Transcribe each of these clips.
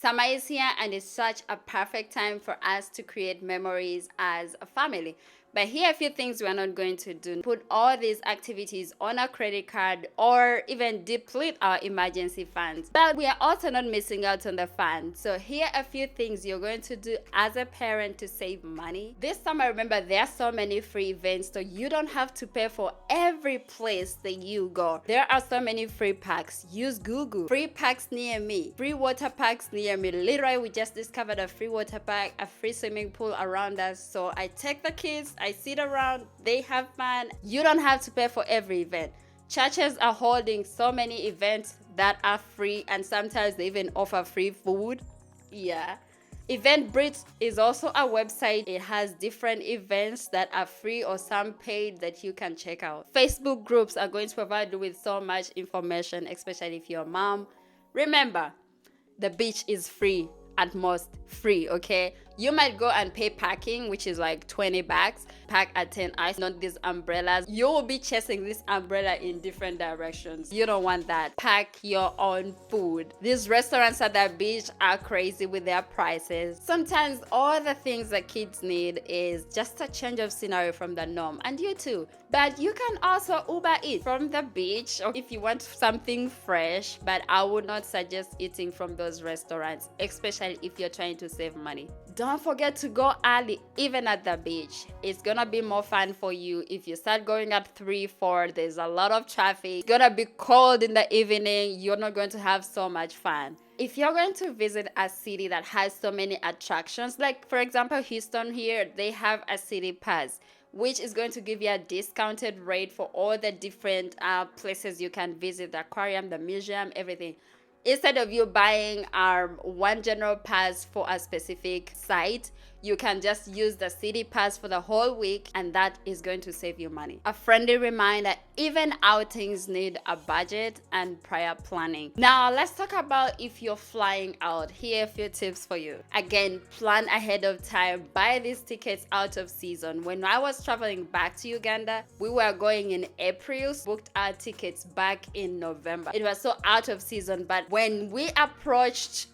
Summer is here and it's such a perfect time for us to create memories as a family. But here are a few things we're not going to do. Put all these activities on a credit card or even deplete our emergency funds. But we are also not missing out on the fun. So here are a few things you're going to do as a parent to save money. This summer, remember, there are so many free events, so you don't have to pay for every place that you go. There are so many free packs. Use Google. Free packs near me. Free water packs near me. Literally, we just discovered a free water pack, a free swimming pool around us. So I take the kids, I sit around, they have fun. You don't have to pay for every event. Churches are holding so many events that are free, and sometimes they even offer free food. Yeah. Eventbrite is also a website. It has different events that are free or some paid that you can check out. Facebook groups are going to provide you with so much information, especially if you're a mom. Remember, the beach is free, at most free, okay? You might go and pay parking, which is like $20. Park at 10 ice, not these umbrellas. You will be chasing this umbrella in different directions. You don't want that. Pack your own food. These restaurants at the beach are crazy with their prices. Sometimes all the things that kids need is just a change of scenery from the norm, and you too. But you can also Uber eat from the beach or if you want something fresh, but I would not suggest eating from those restaurants, especially if you're trying to save money. Don't forget to go early, even at the beach. It's gonna be more fun for you if you start going at 3, 4. There's a lot of traffic. It's gonna be cold in the evening. You're not going to have so much fun. If you're going to visit a city that has so many attractions, like for example, Houston here, they have a city pass, which is going to give you a discounted rate for all the different places you can visit, the aquarium, the museum, everything. Instead of you buying one general pass for a specific site, you can just use the city pass for the whole week, and that is going to save you money. A friendly reminder, even outings need a budget and prior planning. Now let's talk about if you're flying out. Here are a few tips for you. Again, plan ahead of time. Buy these tickets out of season. When I was traveling back to Uganda, we were going in April, booked our tickets back in November. It was so out of season, but when we approached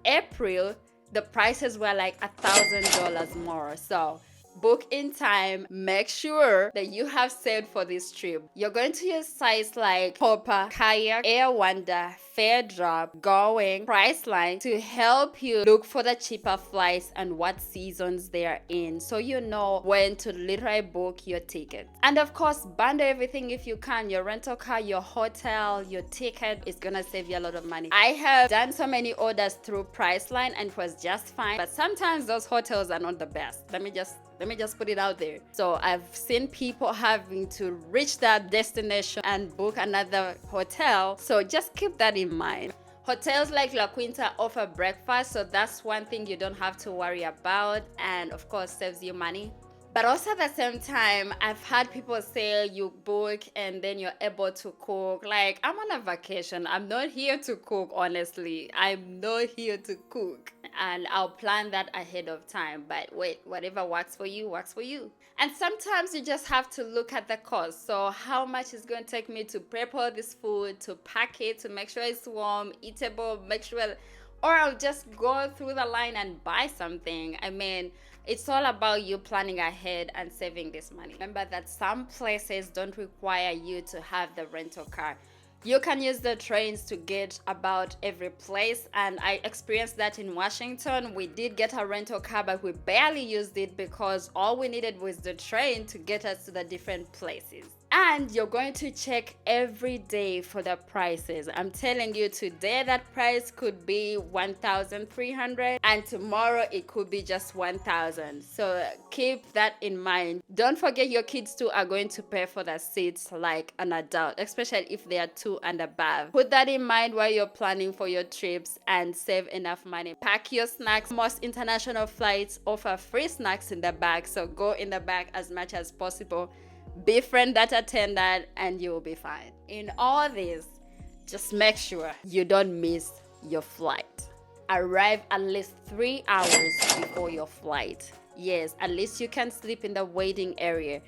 April, the prices were like $1,000 more. So book in time. Make sure that you have saved for this trip. You're going to use sites like Hopper, Kayak, Air Wonder, Fairdrop, Going, Priceline to help you look for the cheaper flights and what seasons they are in, so you know when to literally book your ticket. And of course, bundle everything if you can. Your rental car, your hotel, your ticket is gonna save you a lot of money. I have done so many orders through Priceline and it was just fine, but sometimes those hotels are not the best. Let me just put it out there. So I've seen people having to reach that destination and book another hotel. So just keep that in mind. Hotels like La Quinta offer breakfast, so that's one thing you don't have to worry about, and of course saves you money. But also at the same time, I've had people say you book and then you're able to cook. Like, I'm on a vacation. I'm not here to cook, honestly. I'm not here to cook. And I'll plan that ahead of time. But wait, whatever works for you, works for you. And sometimes you just have to look at the cost. So how much is going to take me to prep all this food, to pack it, to make sure it's warm, eatable, make sure... Or I'll just go through the line and buy something. I mean, it's all about you planning ahead and saving this money. Remember that some places don't require you to have the rental car. You can use the trains to get about every place, and I experienced that in Washington. We did get a rental car, but we barely used it because all we needed was the train to get us to the different places. And you're going to check every day for the prices. I'm telling you, today that price could be $1,300 and tomorrow it could be just $1,000. So keep that in mind. Don't forget your kids too are going to pay for the seats like an adult, especially if they are 2 and above. Put that in mind while you're planning for your trips and save enough money. Pack your snacks. Most international flights offer free snacks in the bag, so go in the bag as much as possible. Befriend that attendant and you will be fine. In all this, just make sure you don't miss your flight. Arrive at least 3 hours before your flight. Yes, at least you can sleep in the waiting area.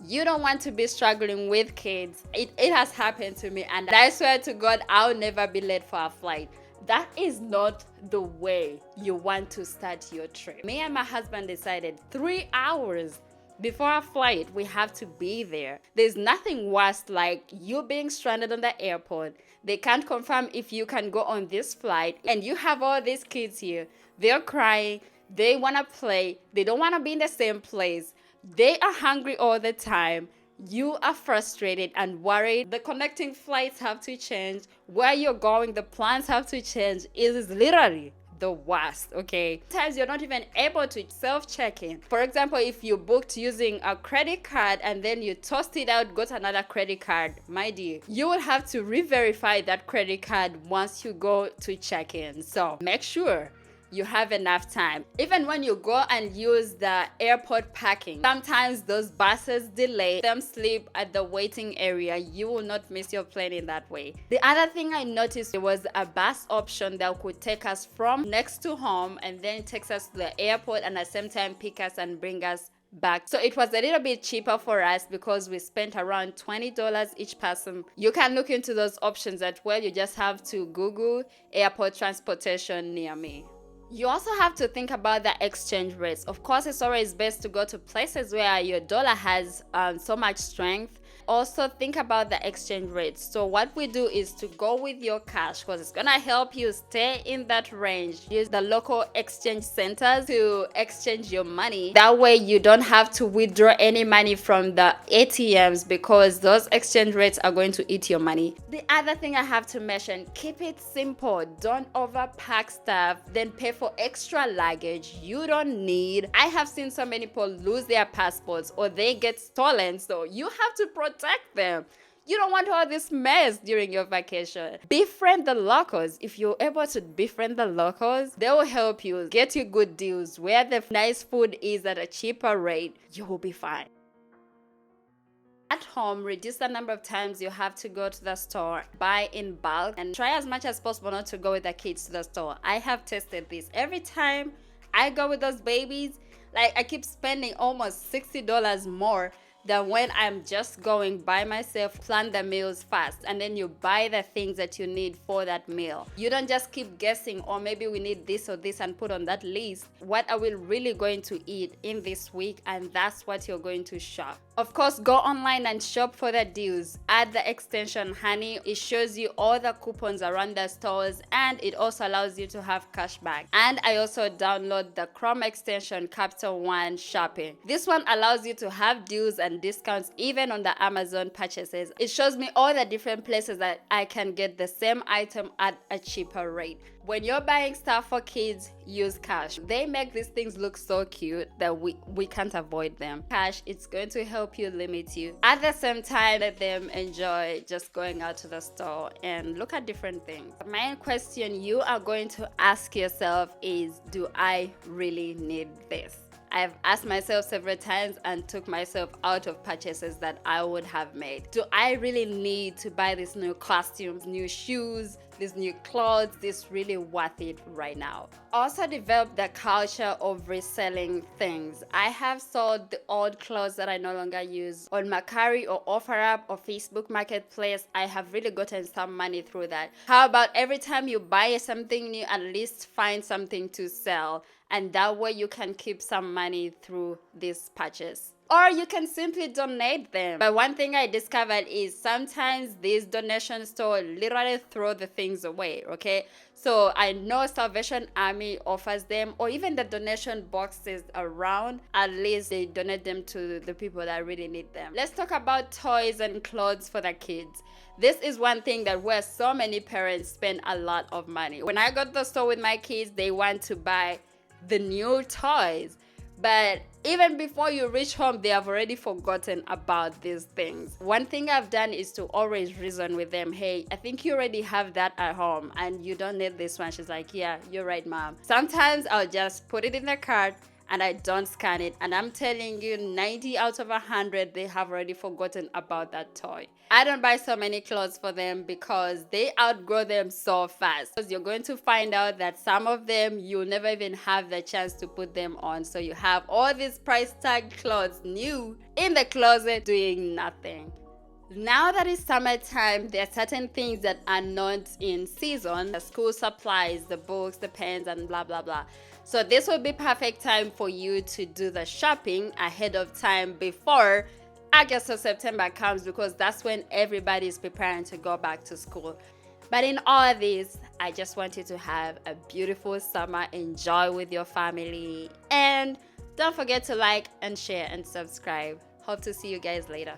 You don't want to be struggling with kids. It has happened to me, and I swear to God, I'll never be late for a flight. That is not the way you want to start your trip. Me and my husband decided 3 hours before our flight, we have to be there. There's nothing worse like you being stranded on the airport. They can't confirm if you can go on this flight, and you have all these kids here. They're crying. They want to play. They don't want to be in the same place. They are hungry all the time. You are frustrated and worried. The connecting flights have to change. Where you're going, the plans have to change. It is literally the worst, okay? Sometimes you're not even able to self-check in. For example, if you booked using a credit card and then you tossed it out, got another credit card, my dear, you will have to re-verify that credit card once you go to check in. So make sure you have enough time. Even when you go and use the airport parking, sometimes those buses delay, them sleep at the waiting area. You will not miss your plane in that way. The other thing I noticed, there was a bus option that could take us from next to home and then takes us to the airport and at the same time pick us and bring us back. So it was a little bit cheaper for us because we spent around $20 each person. You can look into those options as well. You just have to Google airport transportation near me. You also have to think about the exchange rates. Of course, it's always best to go to places where your dollar has so much strength. Also think about the exchange rates. So what we do is to go with your cash because it's gonna help you stay in that range. Use the local exchange centers to exchange your money. That way you don't have to withdraw any money from the ATMs because those exchange rates are going to eat your money. The other thing I have to mention, keep it simple. Don't overpack stuff, then pay for extra luggage you don't need. I have seen so many people lose their passports or they get stolen, so you have to protect them. You don't want all this mess during your vacation. Befriend the locals. If you're able to befriend the locals, they will help you get you good deals. Where the nice food is at a cheaper rate, you will be fine. At home, reduce the number of times you have to go to the store, buy in bulk, and try as much as possible not to go with the kids to the store. I have tested this. Every time I go with those babies, like I keep spending almost $60 more than when I'm just going by myself. Plan the meals fast and then you buy the things that you need for that meal. You don't just keep guessing, or maybe we need this or this, and put on that list what are we really going to eat in this week, and that's what you're going to shop. Of course, go online and shop for the deals. Add the extension Honey. It shows you all the coupons around the stores and it also allows you to have cash back. And I also download the Chrome extension Capital One Shopping. This one allows you to have deals and discounts even on the Amazon purchases. It shows me all the different places that I can get the same item at a cheaper rate. When you're buying stuff for kids, use cash. They make these things look so cute that we can't avoid them. Cash, it's going to help you limit you. At the same time, let them enjoy just going out to the store and look at different things. The main question you are going to ask yourself is, do I really need this? I've asked myself several times and took myself out of purchases that I would have made. Do I really need to buy these new costumes, new shoes, these new clothes? This really worth it right now? Also develop the culture of reselling things. I have sold the old clothes that I no longer use on Mercari or OfferUp or Facebook Marketplace. I have really gotten some money through that. How about every time you buy something new, at least find something to sell, and that way you can keep some money through this purchase. Or you can simply donate them. But one thing I discovered is sometimes these donation stores literally throw the things away, okay? So I know Salvation Army offers them, or even the donation boxes around, at least they donate them to the people that really need them. Let's talk about toys and clothes for the kids. This is one thing that where so many parents spend a lot of money. When I go to the store with my kids, they want to buy the new toys. But even before you reach home, they have already forgotten about these things. One thing I've done is to always reason with them. Hey, I think you already have that at home and you don't need this one. She's like, yeah, you're right, mom. Sometimes I'll just put it in the cart and I don't scan it. And I'm telling you, 90 out of 100, they have already forgotten about that toy. I don't buy so many clothes for them because they outgrow them so fast. Because you're going to find out that some of them, you'll never even have the chance to put them on. So you have all these price tag clothes new in the closet doing nothing. Now that it's summertime, there are certain things that are not in season, the school supplies, the books, the pens, and blah blah blah. So this will be perfect time for you to do the shopping ahead of time before August or September comes, because that's when everybody is preparing to go back to school. But in all this, I just want you to have a beautiful summer. Enjoy with your family. And don't forget to like and share and subscribe. Hope to see you guys later.